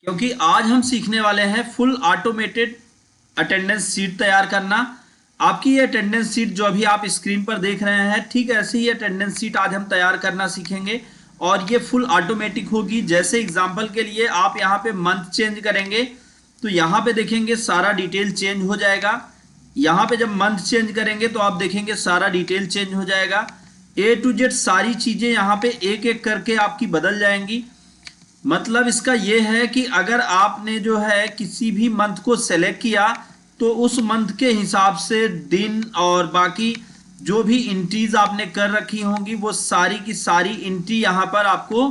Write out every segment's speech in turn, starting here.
क्योंकि आज हम सीखने वाले हैं फुल ऑटोमेटेड अटेंडेंस शीट तैयार करना। आपकी ये अटेंडेंस शीट जो अभी आप स्क्रीन पर देख रहे हैं, ठीक ऐसे ही अटेंडेंस शीट आज हम तैयार करना सीखेंगे और ये फुल ऑटोमेटिक होगी। जैसे एग्जांपल के लिए आप यहाँ पे मंथ चेंज करेंगे तो यहाँ पे देखेंगे सारा डिटेल चेंज हो जाएगा। यहाँ पे जब मंथ चेंज करेंगे तो आप देखेंगे सारा डिटेल चेंज हो जाएगा। ए टू जेड सारी चीजें यहाँ पे एक एक करके आपकी बदल जाएंगी। मतलब इसका यह है कि अगर आपने जो है किसी भी मंथ को सेलेक्ट किया तो उस मंथ के हिसाब से दिन और बाकी जो भी एंट्रीज आपने कर रखी होंगी वो सारी की सारी एंट्री यहाँ पर आपको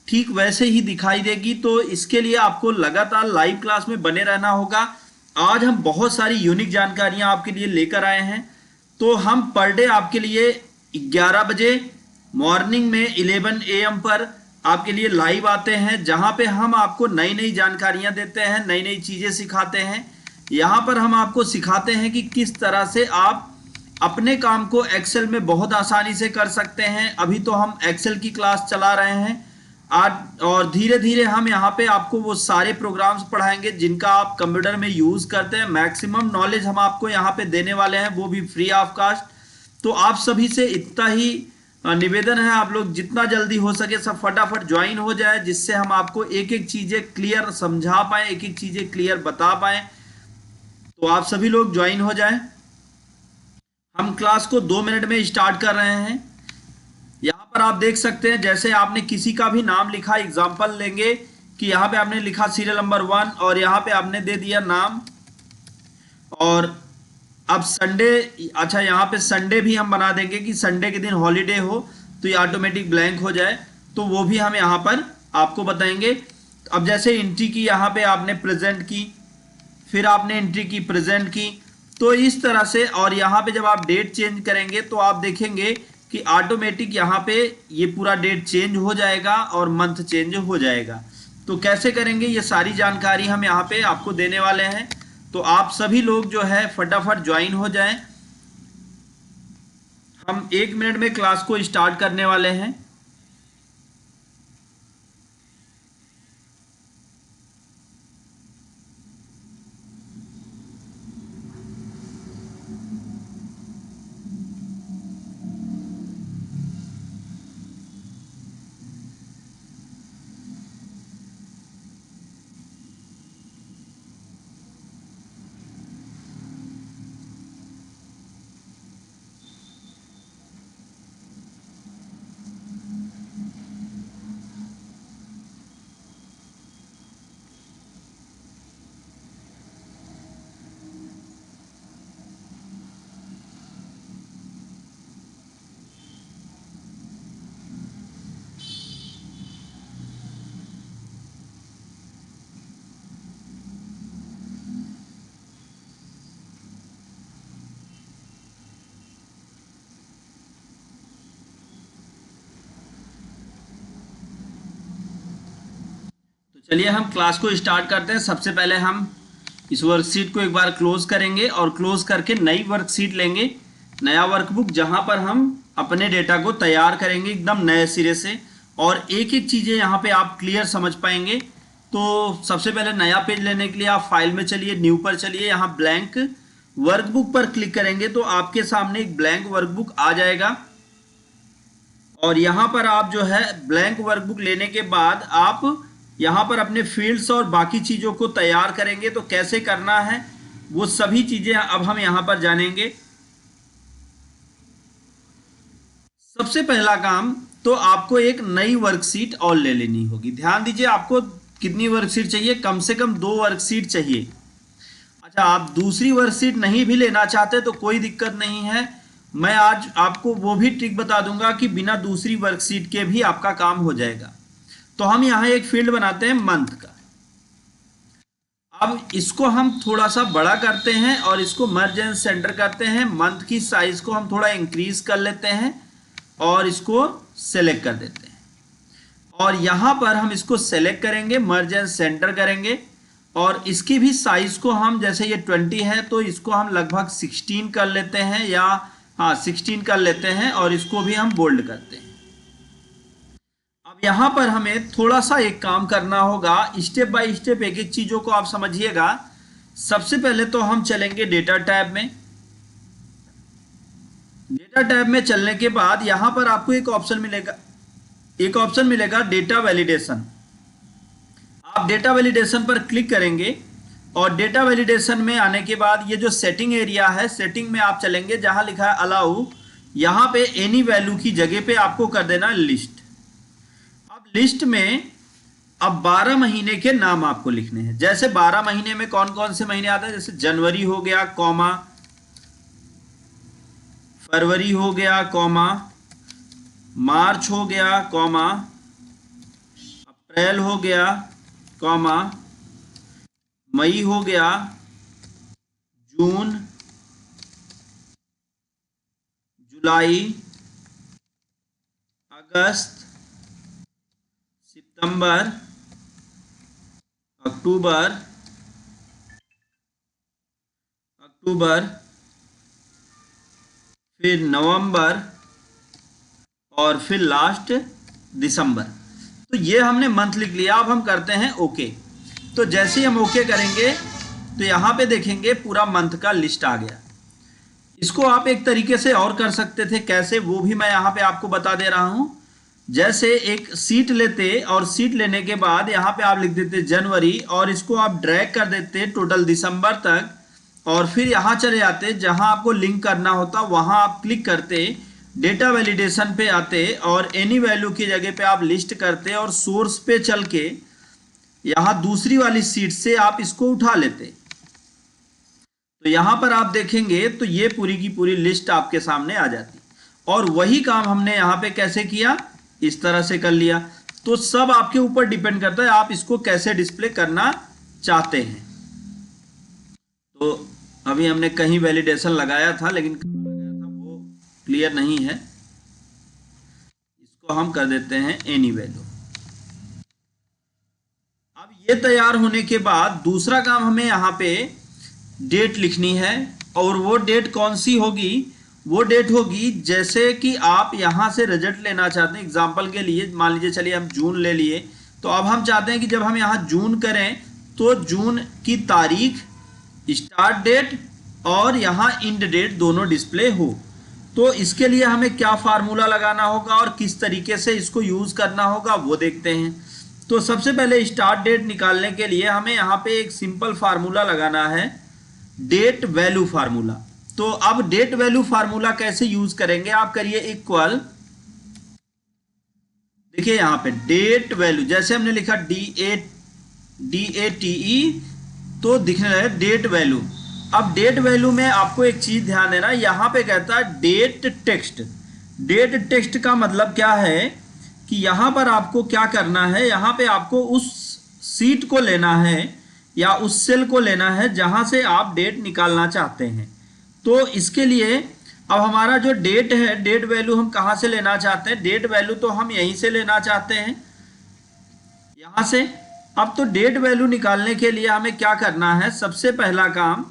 ठीक वैसे ही दिखाई देगी। तो इसके लिए आपको लगातार लाइव क्लास में बने रहना होगा। आज हम बहुत सारी यूनिक जानकारियां आपके लिए लेकर आए हैं। तो हम पर डे आपके लिए 11 बजे मॉर्निंग में 11 AM पर आपके लिए लाइव आते हैं, जहां पे हम आपको नई नई जानकारियां देते हैं, नई नई चीजें सिखाते हैं। यहां पर हम आपको सिखाते हैं कि किस तरह से आप अपने काम को एक्सेल में बहुत आसानी से कर सकते हैं। अभी तो हम एक्सेल की क्लास चला रहे हैं आज, और धीरे धीरे हम यहाँ पे आपको वो सारे प्रोग्राम्स पढ़ाएंगे जिनका आप कंप्यूटर में यूज करते हैं। मैक्सिमम नॉलेज हम आपको यहाँ पे देने वाले हैं, वो भी फ्री ऑफ कास्ट। तो आप सभी से इतना ही निवेदन है, आप लोग जितना जल्दी हो सके सब फटाफट ज्वाइन हो जाए, जिससे हम आपको एक एक चीजें क्लियर समझा पाए, एक एक चीजें क्लियर बता पाए। तो आप सभी लोग ज्वाइन हो जाएं। हम क्लास को 2 मिनट में स्टार्ट कर रहे हैं। यहां पर आप देख सकते हैं, जैसे आपने किसी का भी नाम लिखा, एग्जाम्पल लेंगे कि यहाँ पे आपने लिखा सीरियल नंबर 1 और यहाँ पे आपने दे दिया नाम, और अब संडे, अच्छा यहाँ पे संडे भी हम बना देंगे कि संडे के दिन हॉलीडे हो तो ये ऑटोमेटिक ब्लैंक हो जाए, तो वो भी हम यहाँ पर आपको बताएंगे। अब जैसे एंट्री की यहाँ पे आपने प्रेजेंट की, फिर आपने एंट्री की प्रेजेंट की, तो इस तरह से। और यहाँ पे जब आप डेट चेंज करेंगे तो आप देखेंगे कि ऑटोमेटिक यहाँ पे ये पूरा डेट चेंज हो जाएगा और मंथ चेंज हो जाएगा। तो कैसे करेंगे ये सारी जानकारी हम यहाँ पे आपको देने वाले हैं। तो आप सभी लोग जो है फटाफट ज्वाइन हो जाएं। हम 1 मिनट में क्लास को स्टार्ट करने वाले हैं। चलिए हम क्लास को स्टार्ट करते हैं। सबसे पहले हम इस वर्कशीट को एक बार क्लोज करेंगे और क्लोज करके नई वर्कशीट लेंगे, नया वर्कबुक, जहां पर हम अपने डेटा को तैयार करेंगे एकदम नए सिरे से, और एक एक चीजें यहाँ पे आप क्लियर समझ पाएंगे। तो सबसे पहले नया पेज लेने के लिए आप फाइल में चलिए, न्यू पर चलिए, यहाँ ब्लैंक वर्कबुक पर क्लिक करेंगे तो आपके सामने एक ब्लैंक वर्कबुक आ जाएगा। और यहाँ पर आप जो है ब्लैंक वर्कबुक लेने के बाद आप यहाँ पर अपने फील्ड्स और बाकी चीज़ों को तैयार करेंगे। तो कैसे करना है वो सभी चीज़ें अब हम यहाँ पर जानेंगे। सबसे पहला काम तो आपको एक नई वर्कशीट और ले लेनी होगी। ध्यान दीजिए, आपको कितनी वर्कशीट चाहिए? कम से कम 2 वर्कशीट चाहिए। अच्छा, आप दूसरी वर्कशीट नहीं भी लेना चाहते तो कोई दिक्कत नहीं है, मैं आज आपको वो भी ट्रिक बता दूंगा कि बिना दूसरी वर्कशीट के भी आपका काम हो जाएगा। तो हम यहाँ एक फील्ड बनाते हैं मंथ का। अब इसको हम थोड़ा सा बड़ा करते हैं और इसको मर्ज एंड सेंटर करते हैं। मंथ की साइज को हम थोड़ा इंक्रीज कर लेते हैं और इसको सेलेक्ट कर देते हैं। और यहाँ पर हम इसको सेलेक्ट करेंगे, मर्ज एंड सेंटर करेंगे, और इसकी भी साइज को हम, जैसे ये 20 है तो इसको हम लगभग 16 कर लेते हैं, या हाँ 16 कर लेते हैं, और इसको भी हम बोल्ड करते हैं। अब यहाँ पर हमें थोड़ा सा एक काम करना होगा, स्टेप बाय स्टेप एक एक चीजों को आप समझिएगा। सबसे पहले तो हम चलेंगे डेटा टैब में। डेटा टैब में चलने के बाद यहाँ पर आपको एक ऑप्शन मिलेगा डेटा वैलिडेशन। आप डेटा वैलिडेशन पर क्लिक करेंगे और डेटा वैलिडेशन में आने के बाद ये जो सेटिंग एरिया है, सेटिंग में आप चलेंगे, जहां लिखा है अलाउ, यहाँ पे एनी वैल्यू की जगह पे आपको कर देना लिस्ट। अब लिस्ट में अब 12 महीने के नाम आपको लिखने हैं। जैसे 12 महीने में कौन कौन से महीने आते हैं, जैसे जनवरी हो गया कॉमा, फरवरी हो गया कॉमा, मार्च हो गया कॉमा, अप्रैल हो गया कॉमा, मई हो गया, जून, जुलाई, अगस्त, सितंबर, अक्टूबर, फिर नवंबर और फिर लास्ट दिसंबर। तो ये हमने मंथ लिख लिया। अब हम करते हैं ओके। तो जैसे ही हम ओके करेंगे तो यहाँ पे देखेंगे पूरा मंथ का लिस्ट आ गया। इसको आप एक तरीके से और कर सकते थे, कैसे वो भी मैं यहाँ पे आपको बता दे रहा हूँ। जैसे एक सीट लेते और सीट लेने के बाद यहाँ पे आप लिख देते जनवरी और इसको आप ड्रैग कर देते टोटल दिसंबर तक, और फिर यहाँ चले जाते जहाँ आपको लिंक करना होता, वहाँ आप क्लिक करते, डेटा वैलिडेशन पे आते और एनी वैल्यू की जगह पे आप लिस्ट करते और सोर्स पे चल के यहाँ दूसरी वाली सीट से आप इसको उठा लेते। तो यहाँ पर आप देखेंगे तो ये पूरी की पूरी लिस्ट आपके सामने आ जाती। और वही काम हमने यहाँ पे कैसे किया, इस तरह से कर लिया। तो सब आपके ऊपर डिपेंड करता है आप इसको कैसे डिस्प्ले करना चाहते हैं। तो अभी हमने कहीं वैलिडेशन लगाया था लेकिन वो क्लियर नहीं है, इसको हम कर देते हैं एनी वैल्यू। अब ये तैयार होने के बाद दूसरा काम हमें यहाँ पे डेट लिखनी है। और वो डेट कौन सी होगी, वो डेट होगी जैसे कि आप यहाँ से रिजल्ट लेना चाहते हैं। एग्जाम्पल के लिए मान लीजिए, चलिए हम जून ले लिए, तो अब हम चाहते हैं कि जब हम यहाँ जून करें तो जून की तारीख, स्टार्ट डेट और यहाँ इंड डेट दोनों डिस्प्ले हो। तो इसके लिए हमें क्या फार्मूला लगाना होगा और किस तरीके से इसको यूज करना होगा वो देखते हैं। तो सबसे पहले स्टार्ट डेट निकालने के लिए हमें यहाँ पे एक सिंपल फार्मूला लगाना है, डेट वैल्यू फार्मूला। तो अब डेट वैल्यू फार्मूला कैसे यूज करेंगे, आप करिए इक्वल, देखिए यहाँ पे डेट वैल्यू, जैसे हमने लिखा DATE तो दिखने लगे डेट वैल्यू। अब डेट वैल्यू में आपको एक चीज ध्यान देना, यहाँ पे कहता है डेट टेक्स्ट। डेट टेक्स्ट का मतलब क्या है कि यहाँ पर आपको क्या करना है, यहाँ पे आपको उस सीट को लेना है या उस सेल को लेना है जहां से आप डेट निकालना चाहते हैं। तो इसके लिए अब हमारा जो डेट है, डेट वैल्यू हम कहां से लेना चाहते हैं, डेट वैल्यू तो हम यहीं से लेना चाहते हैं, यहां से। अब तो डेट वैल्यू निकालने के लिए हमें क्या करना है, सबसे पहला काम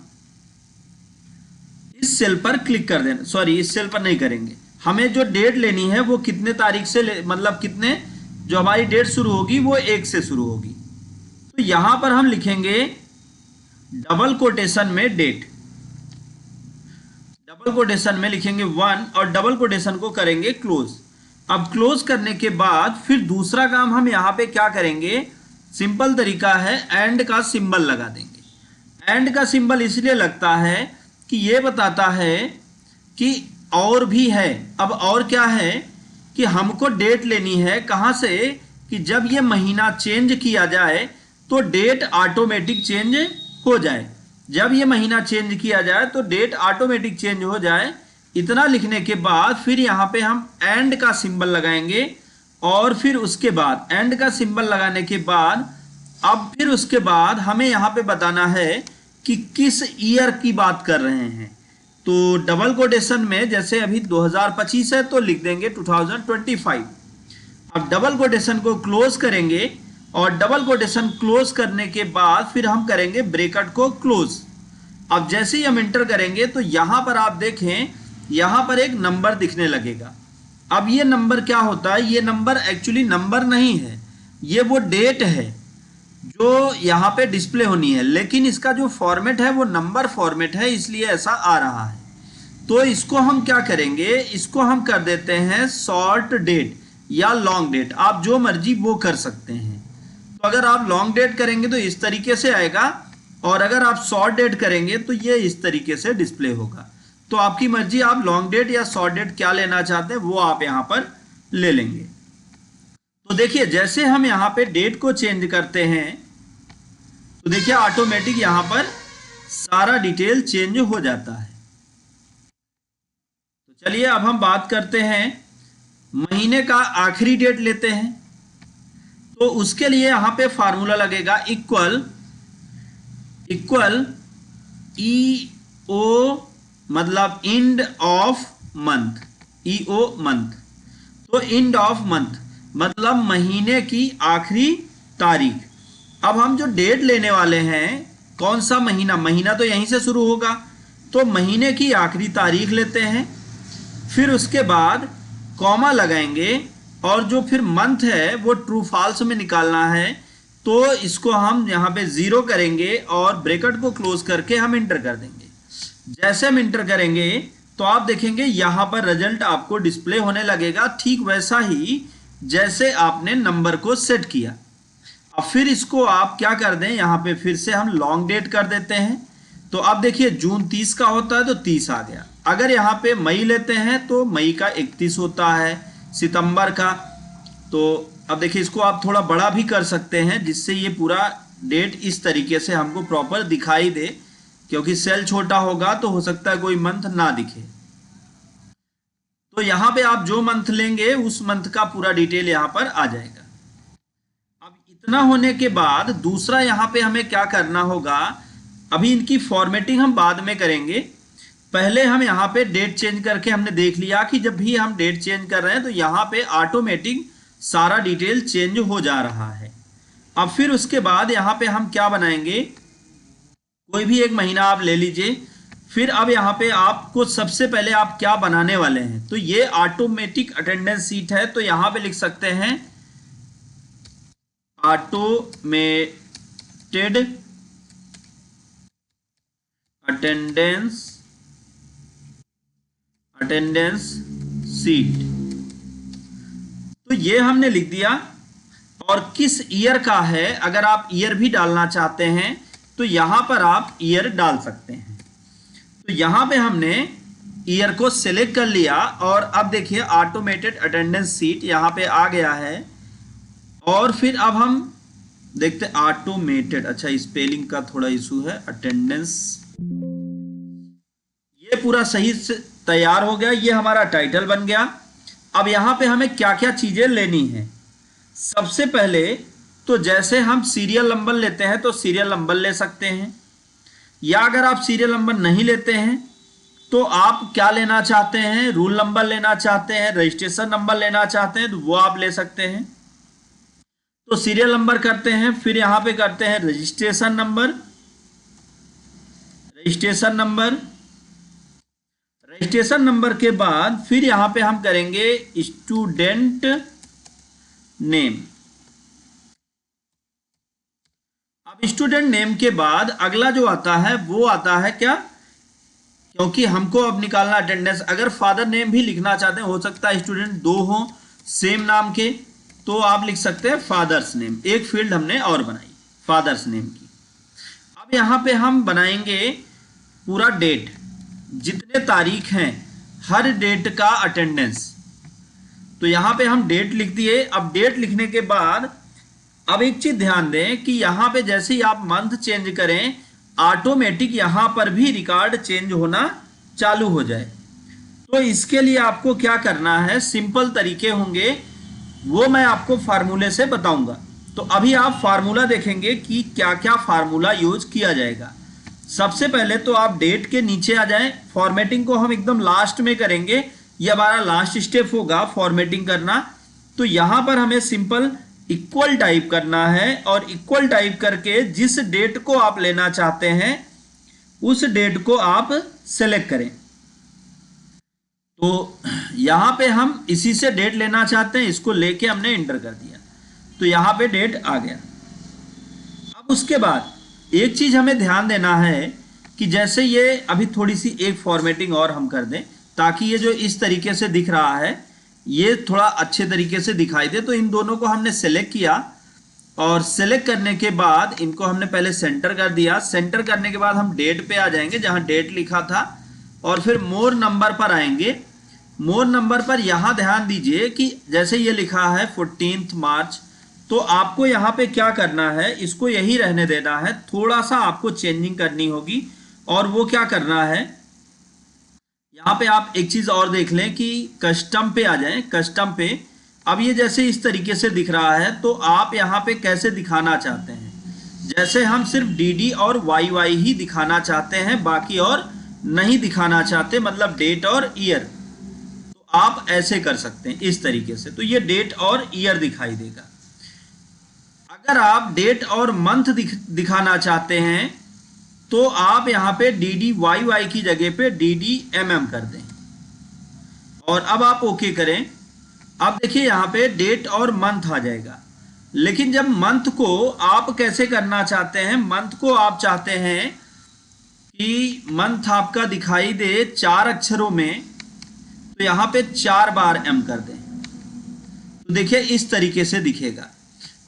इस सेल पर क्लिक कर देना, सॉरी इस सेल पर नहीं करेंगे, हमें जो डेट लेनी है वो कितने तारीख से मतलब कितने, जो हमारी डेट शुरू होगी वो 1 से शुरू होगी। तो यहां पर हम लिखेंगे डबल कोटेशन में डेट, डबल कोटेशन में लिखेंगे 1 और डबल कोटेशन को करेंगे क्लोज। अब क्लोज करने के बाद फिर दूसरा काम हम यहां पे क्या करेंगे, सिंपल तरीका है, एंड का सिंबल लगा देंगे। एंड का सिंबल इसलिए लगता है कि ये बताता है कि और भी है। अब और क्या है कि हमको डेट लेनी है कहां से, कि जब ये महीना चेंज किया जाए तो डेट ऑटोमेटिक चेंज हो जाए। जब ये महीना चेंज किया जाए तो डेट ऑटोमेटिक चेंज हो जाए। इतना लिखने के बाद फिर यहाँ पे हम एंड का सिंबल लगाएंगे और फिर उसके बाद एंड का सिंबल लगाने के बाद अब फिर उसके बाद हमें यहाँ पे बताना है कि किस ईयर की बात कर रहे हैं। तो डबल कोटेशन में जैसे अभी 2025 है तो लिख देंगे 2025। अब डबल कोटेशन को क्लोज करेंगे और डबल कोटेशन क्लोज करने के बाद फिर हम करेंगे ब्रैकेट को क्लोज। अब जैसे ही हम इंटर करेंगे तो यहां पर आप देखें, यहां पर एक नंबर दिखने लगेगा। अब ये नंबर क्या होता है, ये नंबर एक्चुअली नंबर नहीं है, ये वो डेट है जो यहाँ पे डिस्प्ले होनी है, लेकिन इसका जो फॉर्मेट है वो नंबर फॉर्मेट है, इसलिए ऐसा आ रहा है। तो इसको हम क्या करेंगे, इसको हम कर देते हैं शॉर्ट डेट या लॉन्ग डेट, आप जो मर्जी वो कर सकते हैं। तो अगर आप लॉन्ग डेट करेंगे तो इस तरीके से आएगा, और अगर आप शॉर्ट डेट करेंगे तो ये इस तरीके से डिस्प्ले होगा। तो आपकी मर्जी, आप लॉन्ग डेट या शॉर्ट डेट क्या लेना चाहते हैं वो आप यहाँ पर ले लेंगे। तो देखिए जैसे हम यहाँ पे डेट को चेंज करते हैं तो देखिए ऑटोमेटिक यहाँ पर सारा डिटेल चेंज हो जाता है। तो चलिए अब हम बात करते हैं, महीने का आखिरी डेट लेते हैं। तो उसके लिए यहाँ पे फार्मूला लगेगा इक्वल ई ओ, मतलब end of month, E O month. तो इंड ऑफ मंथ मतलब महीने की आखिरी तारीख। अब हम जो डेट लेने वाले हैं, कौन सा महीना, महीना तो यहीं से शुरू होगा, तो महीने की आखिरी तारीख लेते हैं, फिर उसके बाद कॉमा लगाएंगे, और जो फिर मंथ है वो ट्रू फॉल्स में निकालना है। तो इसको हम यहाँ पे 0 करेंगे और ब्रैकेट को क्लोज करके हम इंटर कर देंगे। जैसे हम इंटर करेंगे तो आप देखेंगे यहाँ पर रिजल्ट आपको डिस्प्ले होने लगेगा, ठीक वैसा ही जैसे आपने नंबर को सेट किया। अब फिर इसको आप क्या कर दें, यहाँ पे फिर से हम लॉन्ग डेट कर देते हैं। तो अब देखिए जून 30 का होता है तो 30 आ गया। अगर यहाँ पे मई लेते हैं तो मई का 31 होता है, सितंबर का। तो अब देखिए इसको आप थोड़ा बड़ा भी कर सकते हैं जिससे ये पूरा डेट इस तरीके से हमको प्रॉपर दिखाई दे, क्योंकि सेल छोटा होगा तो हो सकता है कोई मंथ ना दिखे। तो यहाँ पे आप जो मंथ लेंगे उस मंथ का पूरा डिटेल यहाँ पर आ जाएगा। अब इतना होने के बाद दूसरा यहाँ पे हमें क्या करना होगा, अभी इनकी फॉर्मेटिंग हम बाद में करेंगे, पहले हम यहाँ पे डेट चेंज करके हमने देख लिया कि जब भी हम डेट चेंज कर रहे हैं तो यहाँ पे ऑटोमेटिक सारा डिटेल चेंज हो जा रहा है। अब फिर उसके बाद यहाँ पे हम क्या बनाएंगे, कोई भी एक महीना आप ले लीजिए। फिर अब यहाँ पे आपको सबसे पहले आप क्या बनाने वाले हैं, तो ये ऑटोमेटिक अटेंडेंस सीट है, तो यहाँ पे लिख सकते हैं ऑटोमेटेड अटेंडेंस सीट। तो ये हमने लिख दिया, और किस ईयर का है, अगर आप ईयर भी डालना चाहते हैं तो यहां पर आप ईयर डाल सकते हैं। तो यहां पे हमने ईयर को सिलेक्ट कर लिया, और अब देखिए ऑटोमेटेड अटेंडेंस सीट यहां पे आ गया है। और फिर अब हम देखते ऑटोमेटेड, अच्छा स्पेलिंग का थोड़ा इशू है, अटेंडेंस, ये पूरा सही से तैयार हो गया, ये हमारा टाइटल बन गया। अब यहां पे हमें क्या क्या चीजें लेनी है, सबसे पहले तो जैसे हम सीरियल नंबर लेते हैं तो सीरियल नंबर ले सकते हैं, या अगर आप सीरियल नंबर नहीं लेते हैं तो आप क्या लेना चाहते हैं, रूल नंबर लेना चाहते हैं, रजिस्ट्रेशन नंबर लेना चाहते हैं तो वो आप ले सकते हैं। तो सीरियल नंबर करते हैं, फिर यहां पे करते हैं रजिस्ट्रेशन नंबर, रजिस्ट्रेशन नंबर के बाद फिर यहां पे हम करेंगे स्टूडेंट नेम। अब स्टूडेंट नेम के बाद अगला जो आता है वो आता है क्या, क्योंकि हमको अब निकालना अटेंडेंस, अगर फादर नेम भी लिखना चाहते हैं, हो सकता है स्टूडेंट 2 हो सेम नाम के, तो आप लिख सकते हैं फादर्स नेम। एक फील्ड हमने और बनाई फादर्स नेम की। अब यहां पे हम बनाएंगे पूरा डेट, जितने तारीख हैं हर डेट का अटेंडेंस। तो यहां पे हम डेट लिख दिए। अब डेट लिखने के बाद अब एक चीज ध्यान दें कि यहां पे जैसे ही आप मंथ चेंज करें, ऑटोमेटिक यहां पर भी रिकॉर्ड चेंज होना चालू हो जाए। तो इसके लिए आपको क्या करना है, सिंपल तरीके होंगे, वो मैं आपको फार्मूले से बताऊंगा। तो अभी आप फार्मूला देखेंगे कि क्या क्या फार्मूला यूज किया जाएगा। सबसे पहले तो आप डेट के नीचे आ जाएं, फॉर्मेटिंग को हम एकदम लास्ट में करेंगे, ये हमारा लास्ट स्टेप होगा फॉर्मेटिंग करना। तो यहां पर हमें सिंपल इक्वल टाइप करना है, और इक्वल टाइप करके जिस डेट को आप लेना चाहते हैं उस डेट को आप सेलेक्ट करें। तो यहाँ पे हम इसी से डेट लेना चाहते हैं, इसको लेके हमने इंटर कर दिया, तो यहाँ पे डेट आ गया। अब उसके बाद एक चीज हमें ध्यान देना है कि जैसे ये अभी थोड़ी सी एक फॉर्मेटिंग और हम कर दें ताकि ये जो इस तरीके से दिख रहा है ये थोड़ा अच्छे तरीके से दिखाई दे। तो इन दोनों को हमने सेलेक्ट किया और सेलेक्ट करने के बाद इनको हमने पहले सेंटर कर दिया। सेंटर करने के बाद हम डेट पे आ जाएंगे जहां डेट लिखा था और फिर मोर नंबर पर आएंगे। मोर नंबर पर यहां ध्यान दीजिए कि जैसे ये लिखा है 14 मार्च, तो आपको यहाँ पे क्या करना है, इसको यही रहने देना है, थोड़ा सा आपको चेंजिंग करनी होगी। और वो क्या करना है, यहाँ पे आप एक चीज और देख लें कि कस्टम पे आ जाएं। कस्टम पे अब ये जैसे इस तरीके से दिख रहा है तो आप यहाँ पे कैसे दिखाना चाहते हैं, जैसे हम सिर्फ डी और वाई ही दिखाना चाहते हैं, बाकी और नहीं दिखाना चाहते, मतलब डेट और ईयर, तो आप ऐसे कर सकते हैं इस तरीके से। तो ये डेट और ईयर दिखाई देगा। अगर आप डेट और मंथ दिखाना चाहते हैं तो आप यहाँ पे DDYY की जगह पे DDMM कर दें और अब आप ओके करें। अब देखिए यहाँ पे डेट और मंथ आ जाएगा। लेकिन जब मंथ को आप कैसे करना चाहते हैं, मंथ को आप चाहते हैं कि मंथ आपका दिखाई दे 4 अक्षरों में, तो यहाँ पे 4 बार M कर दें, तो देखिए इस तरीके से दिखेगा।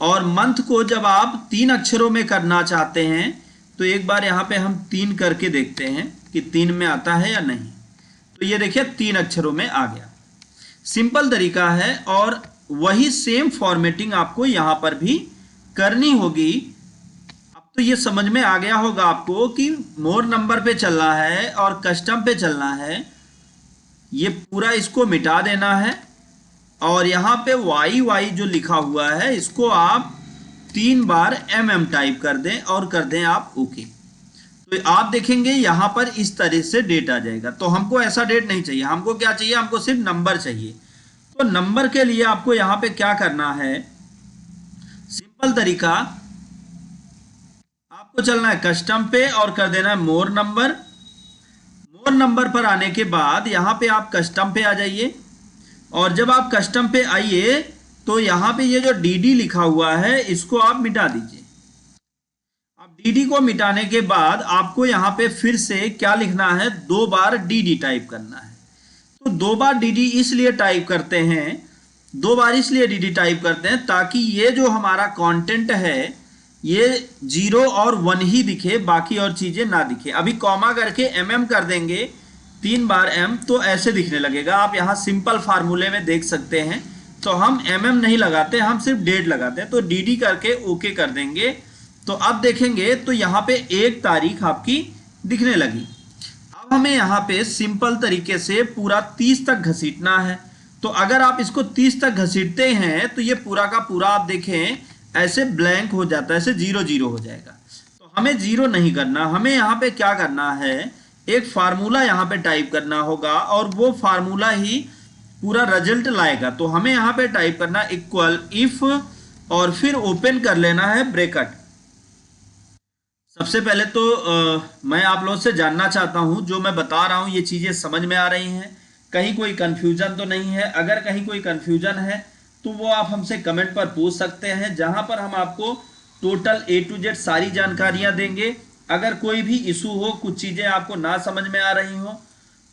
और मंथ को जब आप 3 अक्षरों में करना चाहते हैं तो एक बार यहाँ पे हम 3 करके देखते हैं कि 3 में आता है या नहीं। तो ये देखिए 3 अक्षरों में आ गया। सिंपल तरीका है और वही सेम फॉर्मेटिंग आपको यहाँ पर भी करनी होगी। अब तो ये समझ में आ गया होगा आपको कि मोर नंबर पे चलना है और कस्टम पे चलना है। ये पूरा इसको मिटा देना है और यहाँ पे YY जो लिखा हुआ है इसको आप 3 बार MM टाइप कर दें और कर दें आप ओके। तो आप देखेंगे यहाँ पर इस तरह से डेट आ जाएगा। तो हमको ऐसा डेट नहीं चाहिए, हमको क्या चाहिए, हमको सिर्फ नंबर चाहिए। तो नंबर के लिए आपको यहाँ पे क्या करना है, सिंपल तरीका, आपको चलना है कस्टम पे और कर देना है मोर नंबर। मोर नंबर पर आने के बाद यहाँ पे आप कस्टम पे आ जाइए और जब आप कस्टम पे आइए तो यहाँ पे ये जो DD लिखा हुआ है इसको आप मिटा दीजिए। अब DD को मिटाने के बाद आपको यहाँ पे फिर से क्या लिखना है, 2 बार DD टाइप करना है। तो 2 बार DD इसलिए टाइप करते हैं, 2 बार इसलिए DD टाइप करते हैं ताकि ये जो हमारा कंटेंट है ये 0 और 1 ही दिखे, बाकी और चीजें ना दिखे। अभी कॉमा करके MM कर देंगे 3 बार M, तो ऐसे दिखने लगेगा। आप यहाँ सिंपल फार्मूले में देख सकते हैं। तो हम MM नहीं लगाते, हम सिर्फ डेट लगाते हैं। तो DD करके ओके कर देंगे तो अब देखेंगे तो यहाँ पे 1 तारीख आपकी दिखने लगी। अब हमें यहाँ पे सिंपल तरीके से पूरा 30 तक घसीटना है। तो अगर आप इसको 30 तक घसीटते हैं तो ये पूरा का पूरा आप देखें ऐसे ब्लैंक हो जाता है, ऐसे 0 हो जाएगा। तो हमें 0 नहीं करना, हमें यहाँ पे क्या करना है, एक फार्मूला यहाँ पे टाइप करना होगा और वो फार्मूला ही पूरा रिजल्ट लाएगा। तो हमें यहाँ पे टाइप करना इक्वल इफ और फिर ओपन कर लेना है ब्रैकेट। सबसे पहले तो मैं आप लोगों से जानना चाहता हूँ जो मैं बता रहा हूँ ये चीजें समझ में आ रही हैं, कहीं कोई कंफ्यूजन तो नहीं है। अगर कहीं कोई कंफ्यूजन है तो वो आप हमसे कमेंट पर पूछ सकते हैं, जहां पर हम आपको टोटल A to Z सारी जानकारियां देंगे। अगर कोई भी इशू हो, कुछ चीजें आपको ना समझ में आ रही हो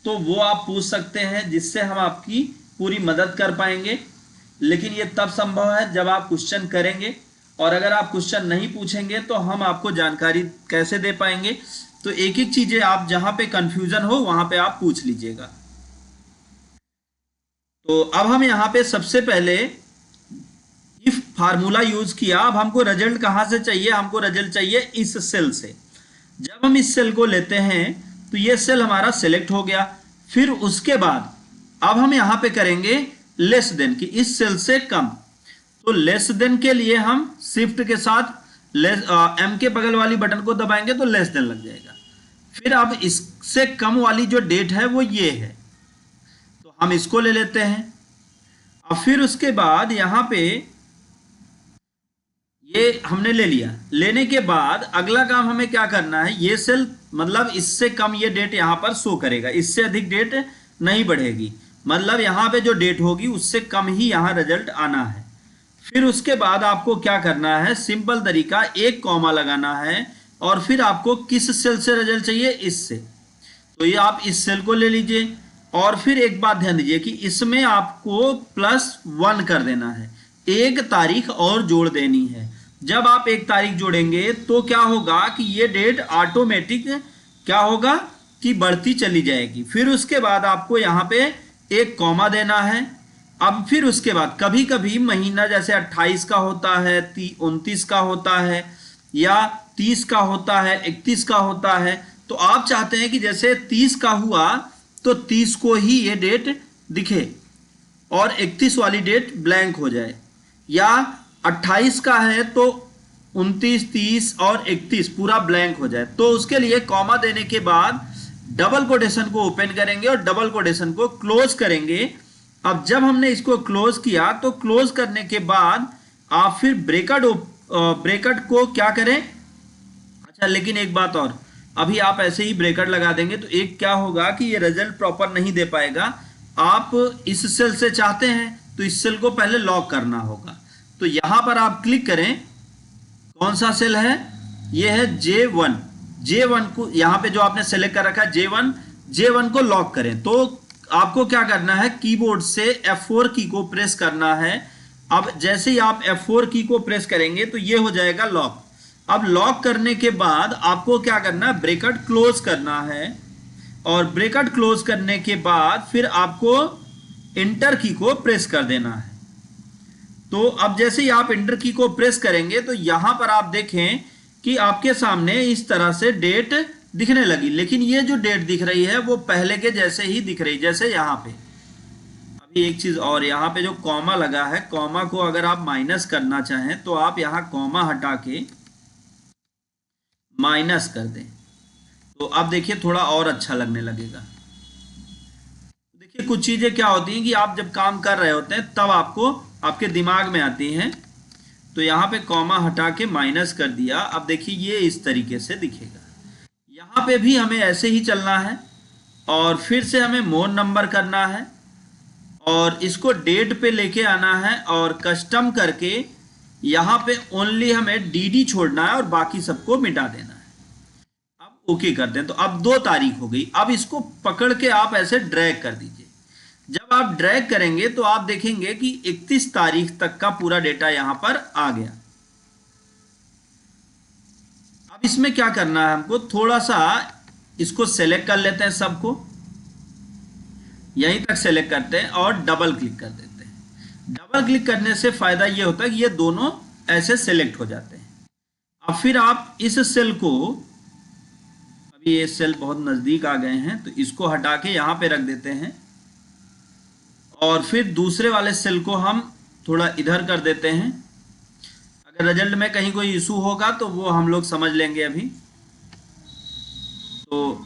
तो वो आप पूछ सकते हैं, जिससे हम आपकी पूरी मदद कर पाएंगे। लेकिन ये तब संभव है जब आप क्वेश्चन करेंगे, और अगर आप क्वेश्चन नहीं पूछेंगे तो हम आपको जानकारी कैसे दे पाएंगे। तो एक एक चीजें आप जहां पे कंफ्यूजन हो वहां पे आप पूछ लीजिएगा। तो अब हम यहाँ पे सबसे पहले इफ फार्मूला यूज किया। अब हमको रिजल्ट कहां से चाहिए, हमको रिजल्ट चाहिए इस सेल से। जब हम इस सेल को लेते हैं तो ये सेल हमारा सिलेक्ट हो गया। फिर उसके बाद अब हम यहाँ पे करेंगे लेस देन, कि इस सेल से कम। तो लेस देन के लिए हम शिफ्ट के साथ M के बगल वाली बटन को दबाएंगे तो लेस देन लग जाएगा। फिर अब इससे कम वाली जो डेट है वो ये है, तो हम इसको ले लेते हैं। अब फिर उसके बाद यहाँ पे ये हमने ले लिया। लेने के बाद अगला काम हमें क्या करना है, ये सेल मतलब इससे कम ये डेट यहाँ पर शो करेगा, इससे अधिक डेट नहीं बढ़ेगी। मतलब यहाँ पे जो डेट होगी उससे कम ही यहाँ रिजल्ट आना है। फिर उसके बाद आपको क्या करना है, सिंपल तरीका, एक कॉमा लगाना है और फिर आपको किस सेल से रिजल्ट चाहिए, इससे। तो ये आप इस सेल को ले लीजिए और फिर एक बात ध्यान दीजिए कि इसमें आपको +1 कर देना है, एक तारीख और जोड़ देनी है। जब आप एक तारीख जोड़ेंगे तो क्या होगा कि ये डेट ऑटोमेटिक क्या होगा कि बढ़ती चली जाएगी। फिर उसके बाद आपको यहाँ पे एक कॉमा देना है। अब फिर उसके बाद कभी कभी महीना जैसे 28 का होता है, 29 का होता है, या 30 का होता है, 31 का होता है, तो आप चाहते हैं कि जैसे 30 का हुआ तो 30 को ही ये डेट दिखे और 31 वाली डेट ब्लैंक हो जाए, या 28 का है तो 29, 30 और 31 पूरा ब्लैंक हो जाए। तो उसके लिए कॉमा देने के बाद डबल कोटेशन को ओपन करेंगे और डबल कोटेशन को क्लोज करेंगे। अब जब हमने इसको क्लोज किया तो क्लोज करने के बाद आप फिर ब्रैकेट को क्या करें, अच्छा लेकिन एक बात और, अभी आप ऐसे ही ब्रैकेट लगा देंगे तो एक क्या होगा कि ये रिजल्ट प्रॉपर नहीं दे पाएगा। आप इस सेल से चाहते हैं तो इस सेल को पहले लॉक करना होगा। तो यहां पर आप क्लिक करें, कौन सा सेल है, ये है J1। J1 को यहाँ पे जो आपने सेलेक्ट कर रखा है J1 को लॉक करें। तो आपको क्या करना है, कीबोर्ड से F4 की को प्रेस करना है। अब जैसे ही आप F4 की को प्रेस करेंगे तो ये हो जाएगा लॉक। अब लॉक करने के बाद आपको क्या करना है, ब्रैकेट क्लोज करना है और ब्रैकेट क्लोज करने के बाद फिर आपको इंटर की को प्रेस कर देना है। तो अब जैसे ही आप इंटर की को प्रेस करेंगे तो यहां पर आप देखें कि आपके सामने इस तरह से डेट दिखने लगी, लेकिन ये जो डेट दिख रही है वो पहले के जैसे ही दिख रही, जैसे यहाँ पे। अभी एक चीज और, यहाँ पे जो कॉमा लगा है, कॉमा को अगर आप माइनस करना चाहें तो आप यहाँ कॉमा हटा के माइनस कर दें, तो अब देखिए थोड़ा और अच्छा लगने लगेगा। देखिए कुछ चीजें क्या होती हैं कि आप जब काम कर रहे होते हैं तब आपको आपके दिमाग में आती हैं। तो यहाँ पे कॉमा हटा के माइनस कर दिया, अब देखिए ये इस तरीके से दिखेगा। यहाँ पे भी हमें ऐसे ही चलना है और फिर से हमें मोर नंबर करना है और इसको डेट पे लेके आना है और कस्टम करके यहाँ पे ओनली हमें डी छोड़ना है और बाकी सबको मिटा देना है। अब ओके करते हैं, तो अब 2 तारीख हो गई। अब इसको पकड़ के आप ऐसे ड्रैग कर दीजिए। जब आप ड्रैग करेंगे तो आप देखेंगे कि 31 तारीख तक का पूरा डेटा यहां पर आ गया। अब इसमें क्या करना है, हमको थोड़ा सा इसको सेलेक्ट कर लेते हैं, सबको यहीं तक सेलेक्ट करते हैं और डबल क्लिक कर देते हैं। डबल क्लिक करने से फायदा ये होता है कि ये दोनों ऐसे सेलेक्ट हो जाते हैं। अब फिर आप इस सेल को, अभी ये सेल बहुत नजदीक आ गए हैं तो इसको हटा के यहां पे रख देते हैं और फिर दूसरे वाले सेल को हम थोड़ा इधर कर देते हैं। अगर रिजल्ट में कहीं कोई इशू होगा तो वो हम लोग समझ लेंगे अभी। तो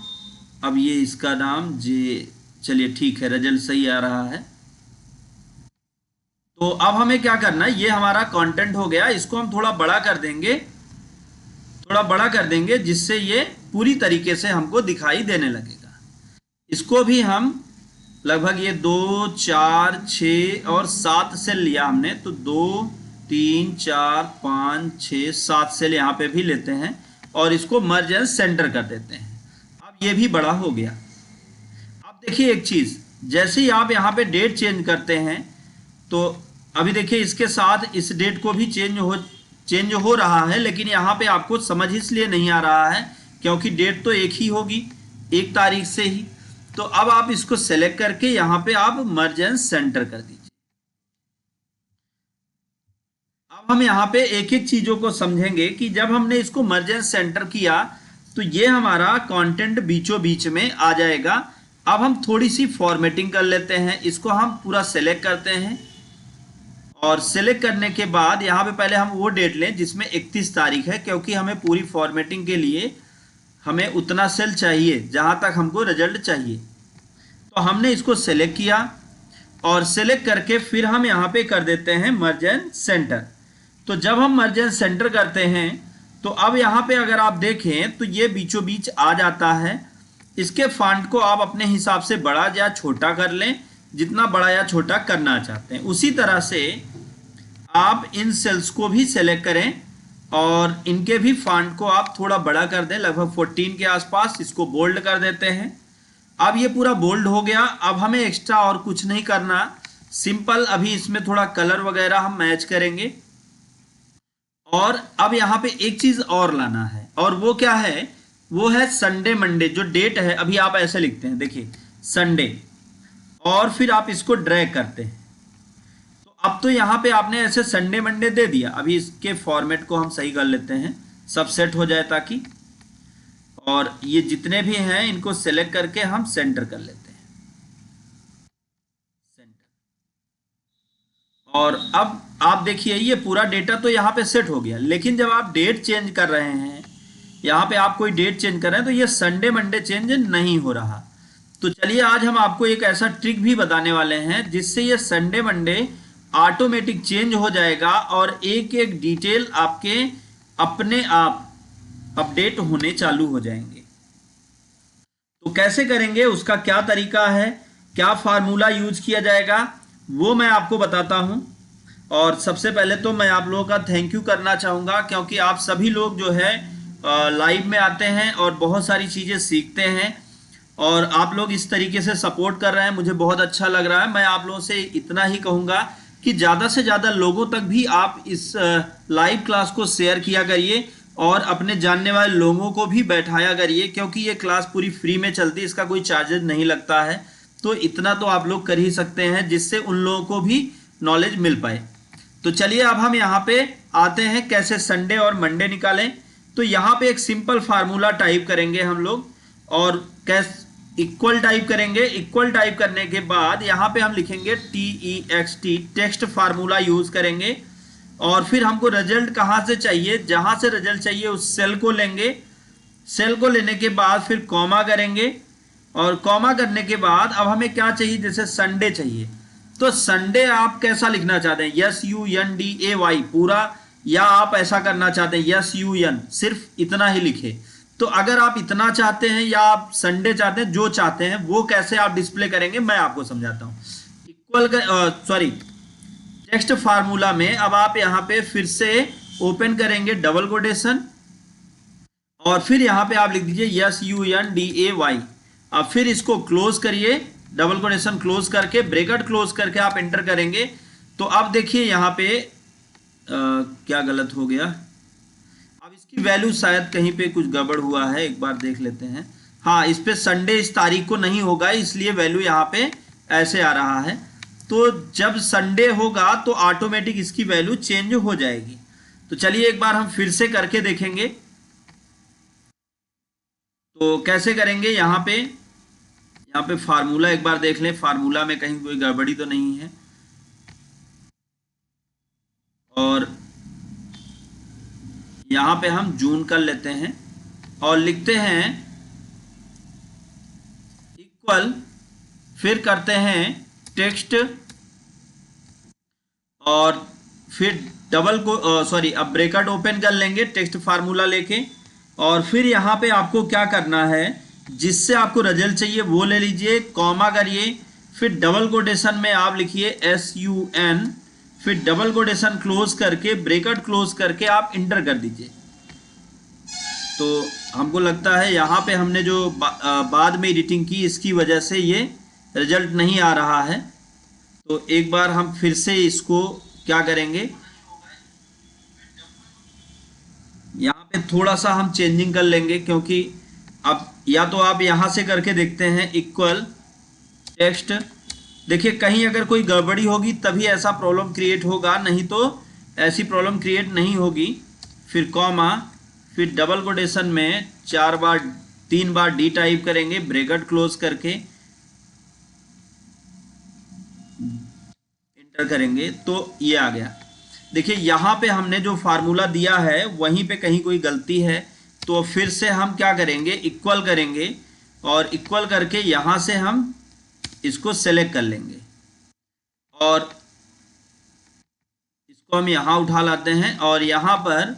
अब ये इसका नाम चलिए ठीक है, रिजल्ट सही आ रहा है। तो अब हमें क्या करना है, ये हमारा कंटेंट हो गया, इसको हम थोड़ा बड़ा कर देंगे, जिससे ये पूरी तरीके से हमको दिखाई देने लगेगा। इसको भी हम लगभग ये 2, 4, 6 और 7 सेल लिया हमने, तो 2, 3, 4, 5, 6, 7 सेल यहाँ पे भी लेते हैं और इसको मर्ज एंड सेंटर कर देते हैं। अब ये भी बड़ा हो गया। अब देखिए एक चीज, जैसे ही आप यहाँ पे डेट चेंज करते हैं तो अभी देखिए इसके साथ इस डेट को भी चेंज हो रहा है, लेकिन यहाँ पे आपको समझ इसलिए नहीं आ रहा है क्योंकि डेट तो एक ही होगी, 1 तारीख से ही। तो अब आप इसको सेलेक्ट करके यहाँ पे आप मर्ज एंड सेंटर कर दीजिए। अब हम यहाँ पे एक एक चीजों को समझेंगे कि जब हमने इसको मर्ज एंड सेंटर किया तो ये हमारा कंटेंट बीचों बीच में आ जाएगा। अब हम थोड़ी सी फॉर्मेटिंग कर लेते हैं, इसको हम पूरा सेलेक्ट करते हैं और सेलेक्ट करने के बाद यहाँ पे पहले हम वो डेट लें जिसमें 31 तारीख है, क्योंकि हमें पूरी फॉर्मेटिंग के लिए हमें उतना सेल चाहिए जहां तक हमको रिजल्ट चाहिए। तो हमने इसको सेलेक्ट किया और सेलेक्ट करके फिर हम यहाँ पे कर देते हैं मर्ज एंड सेंटर। तो जब हम मर्ज एंड सेंटर करते हैं तो अब यहाँ पे अगर आप देखें तो ये बीचों बीच आ जाता है। इसके फॉन्ट को आप अपने हिसाब से बड़ा या छोटा कर लें, जितना बड़ा या छोटा करना चाहते हैं। उसी तरह से आप इन सेल्स को भी सेलेक्ट करें और इनके भी फॉन्ट को आप थोड़ा बड़ा कर दें, लगभग 14 के आसपास। इसको बोल्ड कर देते हैं। अब ये पूरा बोल्ड हो गया। अब हमें एक्स्ट्रा और कुछ नहीं करना, सिंपल अभी इसमें थोड़ा कलर वगैरह हम मैच करेंगे। और अब यहाँ पे एक चीज और लाना है, और वो क्या है, वो है संडे मंडे। जो डेट है अभी आप ऐसे लिखते हैं, देखिए संडे, और फिर आप इसको ड्रैग करते हैं। तो अब तो यहाँ पे आपने ऐसे संडे मंडे दे दिया। अभी इसके फॉर्मेट को हम सही कर लेते हैं, सब सेट हो जाए ताकि, और ये जितने भी हैं इनको सेलेक्ट करके हम सेंटर कर लेते हैं, सेंटर। और अब आप देखिए ये पूरा डेटा तो यहाँ पे सेट हो गया, लेकिन जब आप डेट चेंज कर रहे हैं, यहाँ पे आप कोई डेट चेंज कर रहे हैं, तो ये संडे मंडे चेंज नहीं हो रहा। तो चलिए आज हम आपको एक ऐसा ट्रिक भी बताने वाले हैं जिससे ये संडे मंडे ऑटोमेटिक चेंज हो जाएगा और एक एक डिटेल आपके अपने आप अपडेट होने चालू हो जाएंगे। तो कैसे करेंगे, उसका क्या तरीका है, क्या फार्मूला यूज किया जाएगा, वो मैं आपको बताता हूं। और सबसे पहले तो मैं आप लोगों का थैंक यू करना चाहूँगा, क्योंकि आप सभी लोग जो है लाइव में आते हैं और बहुत सारी चीज़ें सीखते हैं, और आप लोग इस तरीके से सपोर्ट कर रहे हैं, मुझे बहुत अच्छा लग रहा है। मैं आप लोगों से इतना ही कहूँगा कि ज़्यादा से ज़्यादा लोगों तक भी आप इस लाइव क्लास को शेयर किया करिए और अपने जानने वाले लोगों को भी बैठाया करिए, क्योंकि ये क्लास पूरी फ्री में चलती है, इसका कोई चार्जेज नहीं लगता है। तो इतना तो आप लोग कर ही सकते हैं जिससे उन लोगों को भी नॉलेज मिल पाए। तो चलिए अब हम यहाँ पे आते हैं कैसे संडे और मंडे निकालें। तो यहाँ पे एक सिंपल फार्मूला टाइप करेंगे हम लोग, और कैसे इक्वल टाइप करेंगे। इक्वल टाइप करने के बाद यहाँ पे हम लिखेंगे TEXT, टेक्स्ट फार्मूला यूज करेंगे। और फिर हमको रिजल्ट कहाँ से चाहिए, जहाँ से रिजल्ट चाहिए उस सेल को लेंगे। सेल को लेने के बाद फिर कॉमा करेंगे, और कॉमा करने के बाद अब हमें क्या चाहिए, जैसे संडे चाहिए, तो संडे आप कैसा लिखना चाहते हैं, SUNDAY पूरा, या आप ऐसा करना चाहते हैं SUN, सिर्फ इतना ही लिखे। तो अगर आप इतना चाहते हैं या आप संडे चाहते हैं, जो चाहते हैं वो कैसे आप डिस्प्ले करेंगे मैं आपको समझाता हूँ। टेक्स्ट फार्मूला में अब आप यहाँ पे फिर से ओपन करेंगे डबल कोटेशन, और फिर यहाँ पे आप लिख दीजिए SUNDAY। अब फिर इसको क्लोज करिए, डबल कोटेशन क्लोज करके, ब्रैकेट क्लोज करके आप एंटर करेंगे। तो अब देखिए यहाँ पे क्या गलत हो गया, अब इसकी वैल्यू शायद कहीं पे कुछ गड़बड़ हुआ है, एक बार देख लेते हैं। हाँ, इस पे संडे इस तारीख को नहीं होगा, इसलिए वैल्यू यहाँ पे ऐसे आ रहा है। तो जब संडे होगा तो ऑटोमेटिक इसकी वैल्यू चेंज हो जाएगी। तो चलिए एक बार हम फिर से करके देखेंगे। तो कैसे करेंगे, यहाँ पे फार्मूला एक बार देख लें, फार्मूला में कहीं कोई गड़बड़ी तो नहीं है। और यहाँ पे हम जून कर लेते हैं और लिखते हैं इक्वल, फिर करते हैं टेक्स्ट, और फिर अब ब्रैकेट ओपन कर लेंगे टेक्स्ट फार्मूला लेके। और फिर यहाँ पे आपको क्या करना है, जिससे आपको रिजल्ट चाहिए वो ले लीजिए, कॉमा करिए, फिर डबल कोटेशन में आप लिखिए SUN, फिर डबल कोटेशन क्लोज करके, ब्रैकेट क्लोज करके आप इंटर कर दीजिए। तो हमको लगता है यहाँ पे हमने जो बाद में एडिटिंग की, इसकी वजह से ये रिजल्ट नहीं आ रहा है। तो एक बार हम फिर से इसको क्या करेंगे, यहाँ पे थोड़ा सा हम चेंजिंग कर लेंगे, क्योंकि अब या तो आप यहाँ से करके देखते हैं इक्वल टेक्स्ट, देखिए कहीं अगर कोई गड़बड़ी होगी तभी ऐसा प्रॉब्लम क्रिएट होगा, नहीं तो ऐसी प्रॉब्लम क्रिएट नहीं होगी। फिर कॉमा, फिर डबल कोटेशन में 3 बार D टाइप करेंगे, ब्रैकेट क्लोज करके इंटर करेंगे, तो ये आ गया। देखिए यहाँ पे हमने जो फार्मूला दिया है वहीं पे कहीं कोई गलती है, तो फिर से हम क्या करेंगे, इक्वल करेंगे, और इक्वल करके यहाँ से हम इसको सेलेक्ट कर लेंगे, और इसको हम यहाँ उठा लाते हैं, और यहाँ पर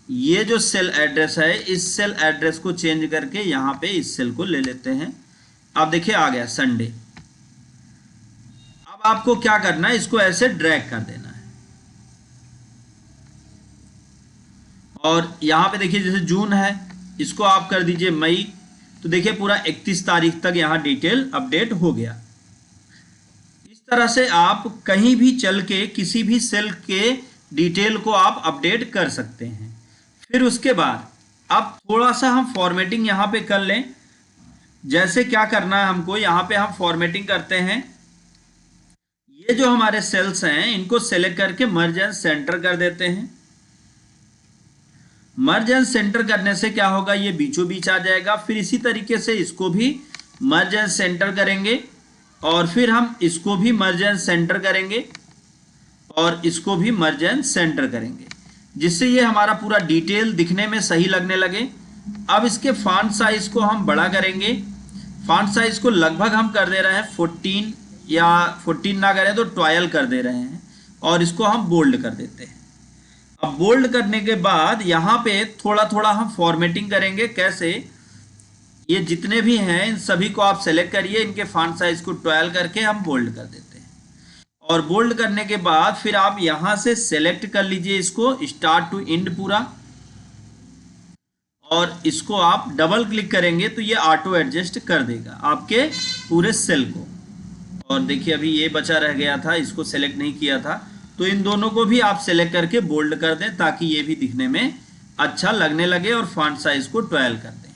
ये जो सेल एड्रेस है, इस सेल एड्रेस को चेंज करके यहाँ पे इस सेल को ले लेते हैं। अब देखिए आ गया संडे। आपको क्या करना है, इसको ऐसे ड्रैग कर देना है। और यहां पे देखिए जैसे जून है, इसको आप कर दीजिए मई। तो देखिए पूरा 31 तारीख तक यहां डिटेल अपडेट हो गया। इस तरह से आप कहीं भी चल के किसी भी सेल के डिटेल को आप अपडेट कर सकते हैं। फिर उसके बाद अब थोड़ा सा हम फॉर्मेटिंग यहां पे कर लें। जैसे क्या करना है हमको, यहां पे हम फॉर्मेटिंग करते हैं। ये जो हमारे सेल्स हैं इनको सेलेक्ट करके मर्ज एंड सेंटर कर देते हैं। मर्ज एंड सेंटर करने से क्या होगा, ये बीचों बीच आ जाएगा। फिर इसी तरीके से इसको भी मर्ज एंड सेंटर करेंगे और फिर हम इसको भी मर्ज एंड सेंटर करेंगे और इसको भी मर्ज एंड सेंटर करेंगे, जिससे ये हमारा पूरा डिटेल दिखने में सही लगने लगे। अब इसके फॉन्ट साइज को हम बड़ा करेंगे। फॉन्ट साइज को लगभग हम कर दे रहे हैं 14 या 14 ना करें तो 12 कर दे रहे हैं और इसको हम बोल्ड कर देते हैं। अब बोल्ड करने के बाद यहाँ पे थोड़ा थोड़ा हम फॉर्मेटिंग करेंगे। कैसे, ये जितने भी हैं इन सभी को आप सेलेक्ट करिए, इनके फॉन्ट साइज को 12 करके हम बोल्ड कर देते हैं। और बोल्ड करने के बाद फिर आप यहाँ से सेलेक्ट कर लीजिए इसको स्टार्ट टू एंड पूरा, और इसको आप डबल क्लिक करेंगे तो ये ऑटो एडजस्ट कर देगा आपके पूरे सेल को। और देखिए अभी ये बचा रह गया था, इसको सेलेक्ट नहीं किया था, तो इन दोनों को भी आप सेलेक्ट करके बोल्ड कर दें ताकि ये भी दिखने में अच्छा लगने लगे और फॉन्ट साइज को 12 कर दें।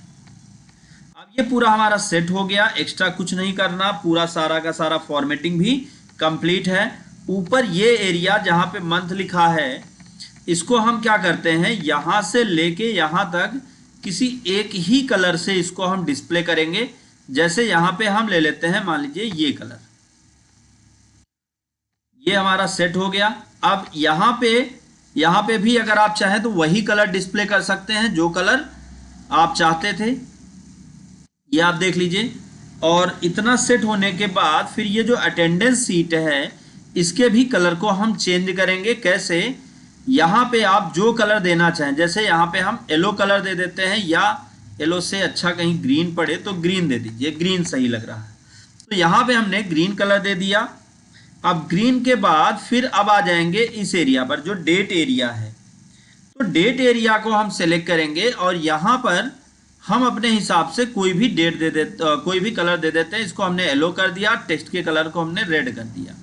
अब ये पूरा हमारा सेट हो गया, एक्स्ट्रा कुछ नहीं करना, पूरा सारा का सारा फॉर्मेटिंग भी कंप्लीट है। ऊपर ये एरिया जहाँ पे मंथ लिखा है इसको हम क्या करते हैं, यहाँ से लेके यहाँ तक किसी एक ही कलर से इसको हम डिस्प्ले करेंगे। जैसे यहाँ पे हम ले लेते हैं मान लीजिए ये कलर, ये हमारा सेट हो गया। अब यहाँ पे भी अगर आप चाहें तो वही कलर डिस्प्ले कर सकते हैं जो कलर आप चाहते थे, ये आप देख लीजिए। और इतना सेट होने के बाद फिर ये जो अटेंडेंस सीट है इसके भी कलर को हम चेंज करेंगे। कैसे, यहाँ पे आप जो कलर देना चाहें, जैसे यहाँ पे हम येलो कलर दे देते हैं, या येलो से अच्छा कहीं ग्रीन पड़े तो ग्रीन दे दीजिए, ग्रीन सही लग रहा है। तो यहाँ पे हमने ग्रीन कलर दे दिया। अब ग्रीन के बाद फिर अब आ जाएंगे इस एरिया पर जो डेट एरिया है, तो डेट एरिया को हम सेलेक्ट करेंगे और यहाँ पर हम अपने हिसाब से कोई भी डेट दे देते, कोई भी कलर दे देते हैं। इसको हमने येलो कर दिया, टेक्स्ट के कलर को हमने रेड कर दिया।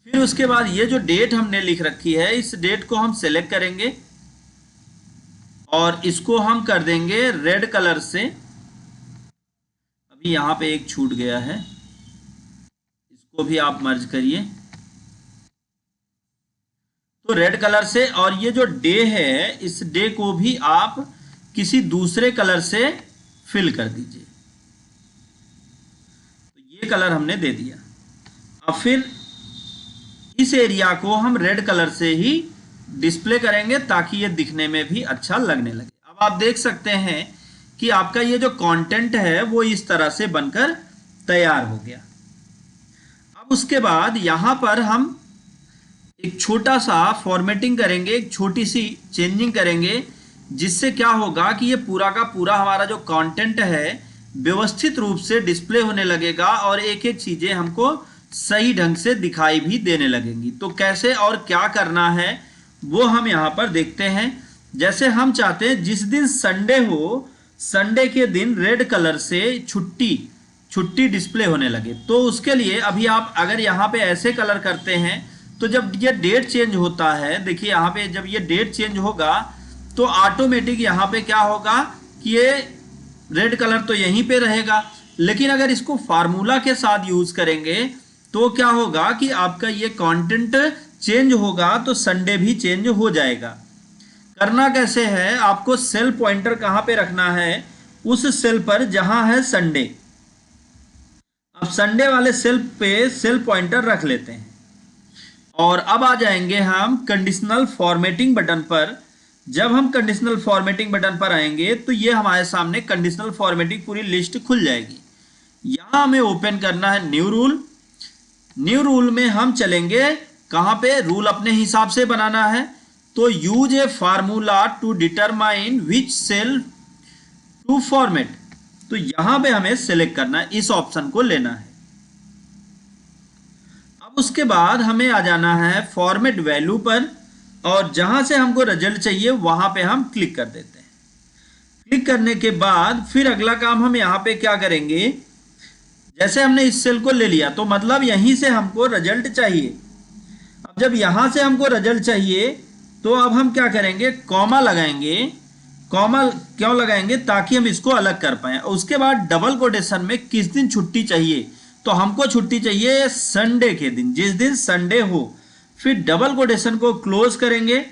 फिर उसके बाद ये जो डेट हमने लिख रखी है इस डेट को हम सेलेक्ट करेंगे और इसको हम कर देंगे रेड कलर से। अभी यहाँ पे एक छूट गया है, इसको भी आप मर्ज करिए, तो रेड कलर से। और ये जो डे है इस डे को भी आप किसी दूसरे कलर से फिल कर दीजिए। तो ये कलर हमने दे दिया। अब फिर इस एरिया को हम रेड कलर से ही डिस्प्ले करेंगे ताकि ये दिखने में भी अच्छा लगने लगे। अब आप देख सकते हैं कि आपका ये जो कंटेंट है वो इस तरह से बनकर तैयार हो गया। अब उसके बाद यहाँ पर हम एक छोटा सा फॉर्मेटिंग करेंगे, एक छोटी सी चेंजिंग करेंगे, जिससे क्या होगा कि ये पूरा का पूरा हमारा जो कंटेंट है व्यवस्थित रूप से डिस्प्ले होने लगेगा और एक एक चीजें हमको सही ढंग से दिखाई भी देने लगेंगी। तो कैसे और क्या करना है वो हम यहाँ पर देखते हैं। जैसे हम चाहते हैं जिस दिन संडे हो, संडे के दिन रेड कलर से छुट्टी डिस्प्ले होने लगे, तो उसके लिए अभी आप अगर यहाँ पे ऐसे कलर करते हैं तो जब ये डेट चेंज होता है, देखिए यहाँ पे जब ये डेट चेंज होगा तो ऑटोमेटिक यहाँ पे क्या होगा कि ये रेड कलर तो यहीं पे रहेगा, लेकिन अगर इसको फार्मूला के साथ यूज करेंगे तो क्या होगा कि आपका ये कंटेंट चेंज होगा तो संडे भी चेंज हो जाएगा। करना कैसे है, आपको सेल पॉइंटर कहां पे रखना है, उस सेल पर जहां है संडे। अब संडे वाले सेल पे सेल पॉइंटर रख लेते हैं और अब आ जाएंगे हम कंडीशनल फॉर्मेटिंग बटन पर। जब हम कंडीशनल फॉर्मेटिंग बटन पर आएंगे तो ये हमारे सामने कंडीशनल फॉर्मेटिंग पूरी लिस्ट खुल जाएगी। यहां हमें ओपन करना है न्यू रूल। न्यू रूल में हम चलेंगे कहां पे, रूल अपने हिसाब से बनाना है, तो use a formula to determine which cell to format. तो यहां पे हमें सेलेक्ट करना है, इस ऑप्शन को लेना है। अब उसके बाद हमें आ जाना है फॉर्मेट वैल्यू पर, और जहां से हमको रिजल्ट चाहिए वहां पे हम क्लिक कर देते हैं। क्लिक करने के बाद फिर अगला काम हम यहाँ पे क्या करेंगे, जैसे हमने इस सेल को ले लिया तो मतलब यहीं से हमको रिजल्ट चाहिए। अब जब यहां से हमको रिजल्ट चाहिए तो अब हम क्या करेंगे, कॉमा लगाएंगे। कॉमा क्यों लगाएंगे, ताकि हम इसको अलग कर पाए। उसके बाद डबल कोटेशन में किस दिन छुट्टी चाहिए, तो हमको छुट्टी चाहिए संडे के दिन, जिस दिन संडे हो। फिर डबल कोटेशन को क्लोज करेंगे,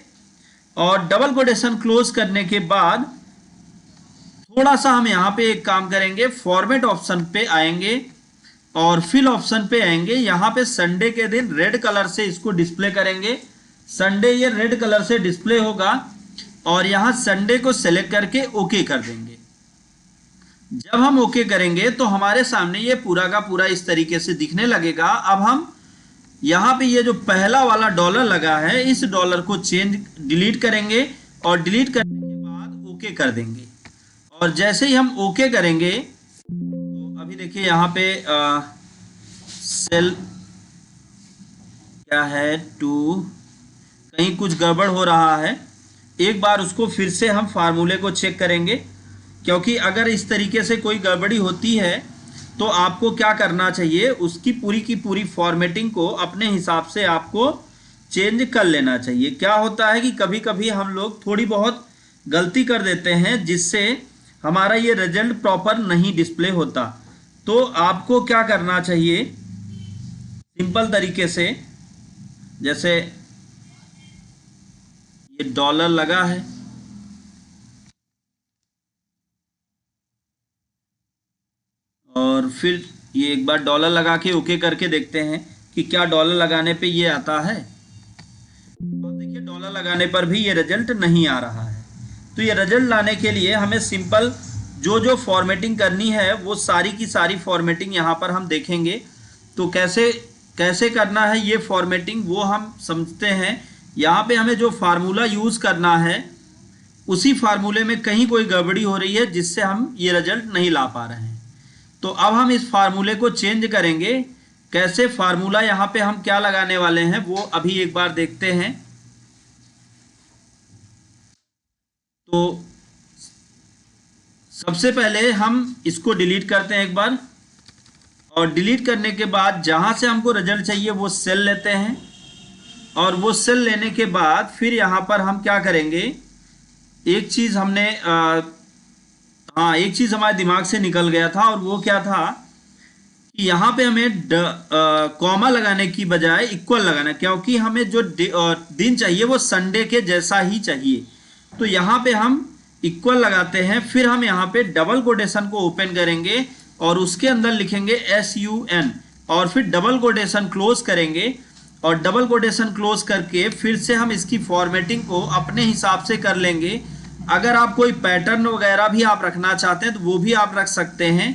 और डबल कोटेशन क्लोज करने के बाद थोड़ा सा हम यहाँ पे एक काम करेंगे, फॉर्मेट ऑप्शन पे आएंगे और फिल ऑप्शन पे आएंगे। यहाँ पे संडे के दिन रेड कलर से इसको डिस्प्ले करेंगे। संडे ये रेड कलर से डिस्प्ले होगा, और यहाँ संडे को सेलेक्ट करके ओके कर देंगे। जब हम ओके करेंगे तो हमारे सामने ये पूरा का पूरा इस तरीके से दिखने लगेगा। अब हम यहाँ पे ये जो पहला वाला डॉलर लगा है, इस डॉलर को डिलीट करेंगे, और डिलीट करने के बाद ओके कर देंगे। और जैसे ही हम ओके करेंगे तो अभी देखिए यहाँ पे सेल क्या है, टू, कहीं कुछ गड़बड़ हो रहा है। एक बार उसको फिर से हम फार्मूले को चेक करेंगे, क्योंकि अगर इस तरीके से कोई गड़बड़ी होती है तो आपको क्या करना चाहिए, उसकी पूरी की पूरी फॉर्मेटिंग को अपने हिसाब से आपको चेंज कर लेना चाहिए। क्या होता है कि कभी कभी हम लोग थोड़ी बहुत गलती कर देते हैं, जिससे हमारा ये रिजल्ट प्रॉपर नहीं डिस्प्ले होता। तो आपको क्या करना चाहिए, सिंपल तरीके से, जैसे ये डॉलर लगा है, और फिर ये एक बार डॉलर लगा के ओके करके देखते हैं कि क्या डॉलर लगाने पे ये आता है। और देखिए डॉलर लगाने पर भी ये रिजल्ट नहीं आ रहा है। तो ये रिजल्ट लाने के लिए हमें सिंपल जो जो फॉर्मेटिंग करनी है वो सारी की सारी फॉर्मेटिंग यहाँ पर हम देखेंगे। तो कैसे कैसे करना है ये फॉर्मेटिंग वो हम समझते हैं। यहाँ पे हमें जो फार्मूला यूज़ करना है उसी फार्मूले में कहीं कोई गड़बड़ी हो रही है, जिससे हम ये रिजल्ट नहीं ला पा रहे हैं। तो अब हम इस फार्मूले को चेंज करेंगे। कैसे फार्मूला यहाँ पे हम क्या लगाने वाले हैं वो अभी एक बार देखते हैं। तो सबसे पहले हम इसको डिलीट करते हैं एक बार, और डिलीट करने के बाद जहां से हमको रिजल्ट चाहिए वो सेल लेते हैं, और वो सेल लेने के बाद फिर यहाँ पर हम क्या करेंगे, एक चीज़ हमने हाँ एक चीज़ हमारे दिमाग से निकल गया था, और वो क्या था कि यहाँ पे हमें कॉमा लगाने की बजाय इक्वल लगाना, क्योंकि हमें जो दिन चाहिए वो संडे के जैसा ही चाहिए। तो यहाँ पे हम इक्वल लगाते हैं, फिर हम यहाँ पे डबल कोटेशन को ओपन करेंगे और उसके अंदर लिखेंगे SUN, और फिर डबल कोटेशन क्लोज करेंगे, और डबल कोटेशन क्लोज करके फिर से हम इसकी फॉर्मेटिंग को अपने हिसाब से कर लेंगे। अगर आप कोई पैटर्न वगैरह भी आप रखना चाहते हैं तो वो भी आप रख सकते हैं।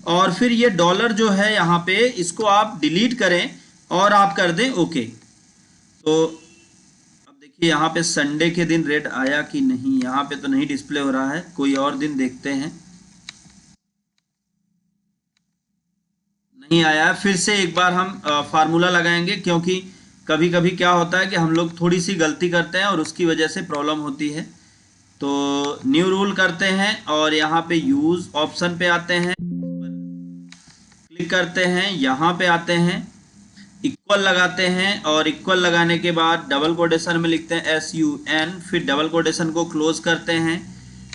और फिर ये डॉलर जो है यहाँ पे इसको आप डिलीट करें और आप कर दें ओके। तो अब देखिए यहाँ पे संडे के दिन रेड आया कि नहीं, यहाँ पे तो नहीं डिस्प्ले हो रहा है, कोई और दिन देखते हैं। नहीं आया। फिर से एक बार हम फार्मूला लगाएंगे, क्योंकि कभी कभी क्या होता है कि हम लोग थोड़ी सी गलती करते हैं और उसकी वजह से प्रॉब्लम होती है। तो न्यू रूल करते हैं और यहाँ पे यूज़ ऑप्शन पे आते हैं, क्लिक करते हैं, यहाँ पे आते हैं, इक्वल लगाते हैं, और इक्वल लगाने के बाद डबल कोटेशन में लिखते हैं SUN, फिर डबल कोटेशन को क्लोज करते हैं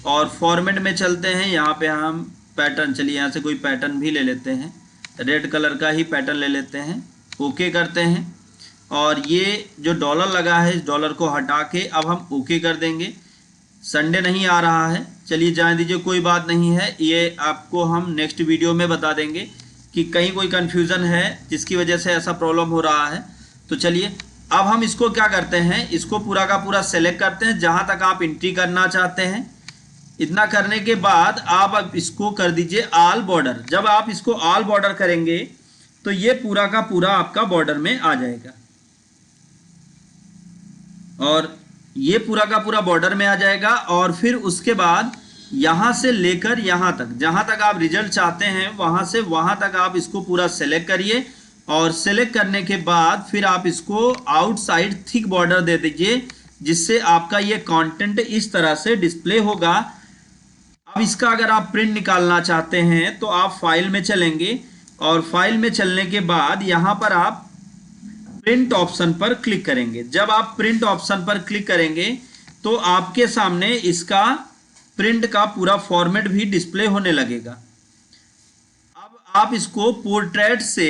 और फॉर्मेट में चलते हैं। यहाँ पे हम पैटर्न, चलिए यहाँ से कोई पैटर्न भी ले लेते हैं, रेड कलर का ही पैटर्न ले लेते हैं, ओके करते हैं। और ये जो डॉलर लगा है इस डॉलर को हटा के अब हम ओके कर देंगे। संडे नहीं आ रहा है, चलिए जाने दीजिए, कोई बात नहीं है, ये आपको हम नेक्स्ट वीडियो में बता देंगे कि कहीं कोई कन्फ्यूज़न है जिसकी वजह से ऐसा प्रॉब्लम हो रहा है। तो चलिए अब हम इसको क्या करते हैं, इसको पूरा का पूरा सेलेक्ट करते हैं जहाँ तक आप एंट्री करना चाहते हैं। इतना करने के बाद आप अब इसको कर दीजिए ऑल बॉर्डर। जब आप इसको ऑल बॉर्डर करेंगे तो ये पूरा का पूरा आपका बॉर्डर में आ जाएगा, और ये पूरा का पूरा बॉर्डर में आ जाएगा। और फिर उसके बाद यहाँ से लेकर यहाँ तक, जहाँ तक आप रिजल्ट चाहते हैं वहाँ से वहाँ तक आप इसको पूरा सेलेक्ट करिए और सेलेक्ट करने के बाद फिर आप इसको आउटसाइड थिक बॉर्डर दे दीजिए, जिससे आपका ये कंटेंट इस तरह से डिस्प्ले होगा। अब इसका अगर आप प्रिंट निकालना चाहते हैं तो आप फाइल में चलेंगे और फाइल में चलने के बाद यहाँ पर आप प्रिंट ऑप्शन पर क्लिक करेंगे। जब आप प्रिंट ऑप्शन पर क्लिक करेंगे तो आपके सामने इसका प्रिंट का पूरा फॉर्मेट भी डिस्प्ले होने लगेगा। अब आप इसको पोर्ट्रेट से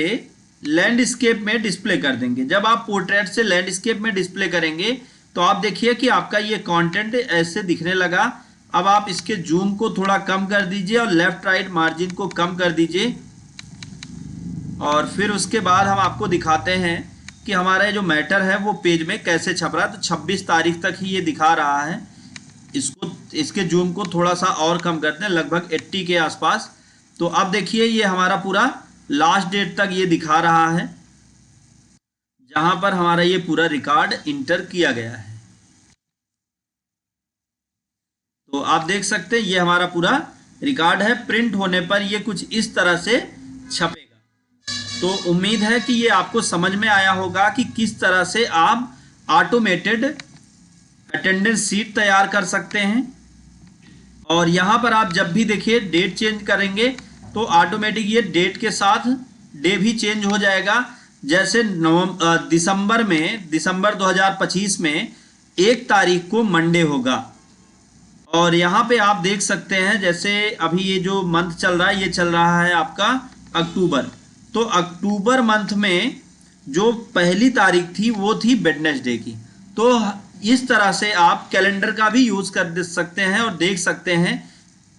लैंडस्केप में डिस्प्ले कर देंगे। जब आप पोर्ट्रेट से लैंडस्केप में डिस्प्ले करेंगे तो आप देखिए कि आपका ये कंटेंट ऐसे दिखने लगा। अब आप इसके जूम को थोड़ा कम कर दीजिए और लेफ्ट राइट मार्जिन को कम कर दीजिए और फिर उसके बाद हम आपको दिखाते हैं कि हमारा जो मैटर है वो पेज में कैसे छप रहा है। तो 26 तारीख तक ही ये दिखा रहा है। इसके जूम को थोड़ा सा और कम करते हैं, लगभग 80 के आसपास। तो अब देखिए ये हमारा पूरा लास्ट डेट तक ये दिखा रहा है, जहां पर हमारा ये पूरा रिकॉर्ड इंटर किया गया है। तो आप देख सकते हैं ये हमारा पूरा रिकॉर्ड है। प्रिंट होने पर ये कुछ इस तरह से छपेगा। तो उम्मीद है कि ये आपको समझ में आया होगा कि किस तरह से आप ऑटोमेटेड अटेंडेंस शीट तैयार कर सकते हैं। और यहाँ पर आप जब भी देखिए डेट चेंज करेंगे तो ऑटोमेटिक ये डेट के साथ डे भी चेंज हो जाएगा। जैसे दिसंबर 2025 में 1 तारीख को मंडे होगा। और यहाँ पे आप देख सकते हैं जैसे अभी ये जो मंथ चल रहा है ये चल रहा है आपका अक्टूबर। तो अक्टूबर मंथ में जो पहली तारीख थी वो थी वेडनेसडे की। तो इस तरह से आप कैलेंडर का भी यूज़ कर सकते हैं और देख सकते हैं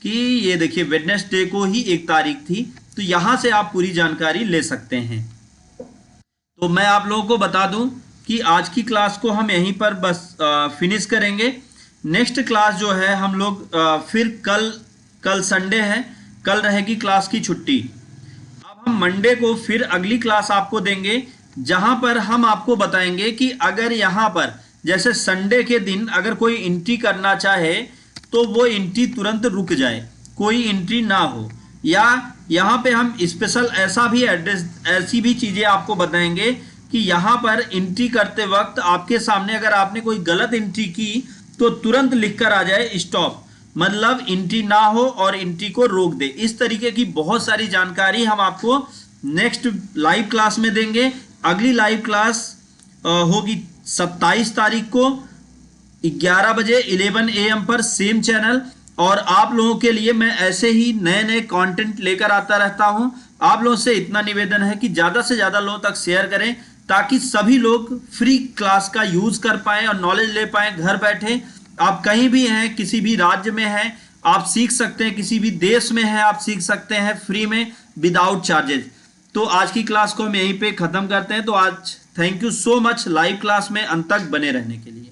कि ये देखिए वेडनेसडे को ही 1 तारीख थी। तो यहाँ से आप पूरी जानकारी ले सकते हैं। तो मैं आप लोगों को बता दूं कि आज की क्लास को हम यहीं पर बस फिनिश करेंगे। नेक्स्ट क्लास जो है हम लोग फिर कल संडे है, कल रहेगी क्लास की छुट्टी। अब हम मंडे को फिर अगली क्लास आपको देंगे, जहां पर हम आपको बताएंगे कि अगर यहाँ पर जैसे संडे के दिन अगर कोई एंट्री करना चाहे तो वो एंट्री तुरंत रुक जाए, कोई एंट्री ना हो। या यहाँ पे हम स्पेशल ऐसा भी एड्रेस, ऐसी भी चीज़ें आपको बताएंगे कि यहाँ पर एंट्री करते वक्त आपके सामने अगर आपने कोई गलत एंट्री की तो तुरंत लिखकर आ जाए स्टॉप, मतलब एंट्री ना हो और एंट्री को रोक दे। इस तरीके की बहुत सारी जानकारी हम आपको नेक्स्ट लाइव क्लास में देंगे। अगली लाइव क्लास होगी 27 तारीख को 11 बजे 11 AM पर सेम चैनल। और आप लोगों के लिए मैं ऐसे ही नए नए कंटेंट लेकर आता रहता हूं। आप लोगों से इतना निवेदन है कि ज़्यादा से ज़्यादा लोगों तक शेयर करें, ताकि सभी लोग फ्री क्लास का यूज़ कर पाएँ और नॉलेज ले पाएँ घर बैठे। आप कहीं भी हैं, किसी भी राज्य में हैं, आप सीख सकते हैं, किसी भी देश में हैं आप सीख सकते हैं फ्री में विदाउट चार्जेज। तो आज की क्लास को हम यहीं पे ख़त्म करते हैं। तो आज thank you so much live class में अंत तक बने रहने के लिए।